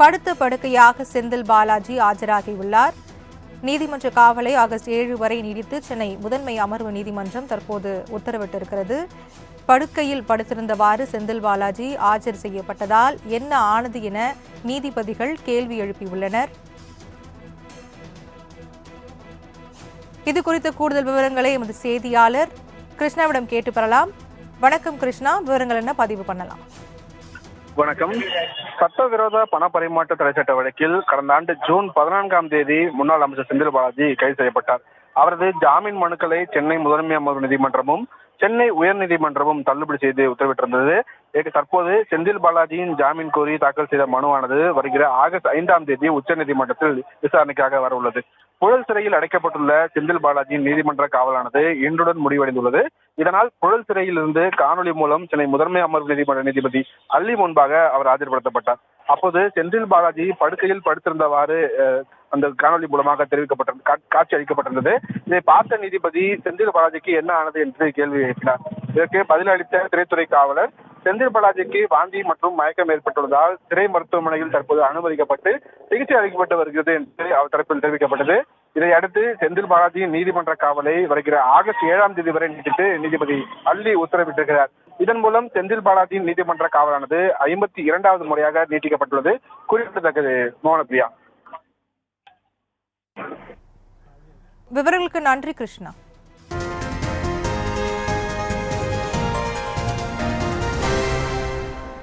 படுத்த படுக்கையாக செந்தில் பாலாஜி ஆஜராகியுள்ளார். நீதிமன்ற காவலை ஆகஸ்ட் 7 வரை நீடித்து சென்னை முதன்மை அமர்வு நீதிமன்றம் தற்போது உத்தரவிட்டிருக்கிறது. படுக்கையில் படுத்திருந்தவாறு செந்தில் பாலாஜி ஆஜர் செய்யப்பட்டதால் என்ன ஆனது என நீதிபதிகள் கேள்வி எழுப்பியுள்ளனர். இது குறித்த கூடுதல் விவரங்களை எமது செய்தியாளர் கிருஷ்ணாவிடம் கேட்டு பெறலாம். வணக்கம் கிருஷ்ணா, விவரங்கள் என்ன பதிவு பண்ணலாம்? வணக்கம். சட்டவிரோத பண பரிமாற்ற தடை சட்ட வழக்கில் கடந்த ஆண்டு ஜூன் 14ஆம் தேதி முன்னாள் அமைச்சர் செந்தில் பாலாஜி கைது செய்யப்பட்டார். அவரது ஜாமீன் மனுக்களை சென்னை முதன்மை அமர்வு நீதிமன்றமும் சென்னை உயர்நீதிமன்றமும் தள்ளுபடி செய்து உத்தரவிட்டிருந்தது. தற்போது செந்தில் பாலாஜியின் ஜாமீன் கோரி தாக்கல் செய்த மனுவானது வருகிற ஆகஸ்ட் 5ஆம் தேதி உச்சநீதிமன்றத்தில் விசாரணைக்காக வர உள்ளது. புழல் சிறையில் அடைக்கப்பட்டுள்ள செந்தில் பாலாஜியின் நீதிமன்ற காவலானது இன்றுடன் முடிவடைந்துள்ளது. இதனால் புழல் சிறையில் இருந்து காணொலி மூலம் சென்னை முதன்மை அமர்வு நீதிமன்ற நீதிபதி அல்லி முன்பாக அவர் ஆஜர்படுத்தப்பட்டார். அப்போது செந்தில் பாலாஜி படுக்கையில் படுத்திருந்தவாறு அந்த காணொலி மூலமாக காட்சி அளிக்கப்பட்டிருந்தது. இதை பார்த்த நீதிபதி செந்தில் பாலாஜிக்கு என்ன ஆனது என்று கேள்வி எழுப்பினார். இதற்கு பதிலளித்த சிறைத்துறை காவலர் செந்தில் பாலாஜிக்கு வாந்தி மற்றும் மயக்கம் ஏற்பட்டுள்ளதால் சிறை மருத்துவமனையில் தற்போது அனுமதிக்கப்பட்டு சிகிச்சை அளிக்கப்பட்டு வருகிறது என்று அவர் தரப்பில் தெரிவிக்கப்பட்டது. இதையடுத்து செந்தில் பாலாஜியின் நீதிமன்ற காவலை வருகிற ஆகஸ்ட் 7ஆம் தேதி வரை நீட்டித்து நீதிபதி அல்லி உத்தரவிட்டிருக்கிறார். இதன் மூலம் செந்தில் பாலாஜியின் நீதிமன்ற காவலானது 52வது முறையாக நீட்டிக்கப்பட்டுள்ளது குறிப்பிடத்தக்கது. மோகனப்பிரியா, விவரங்களுக்கு நன்றி கிருஷ்ணா.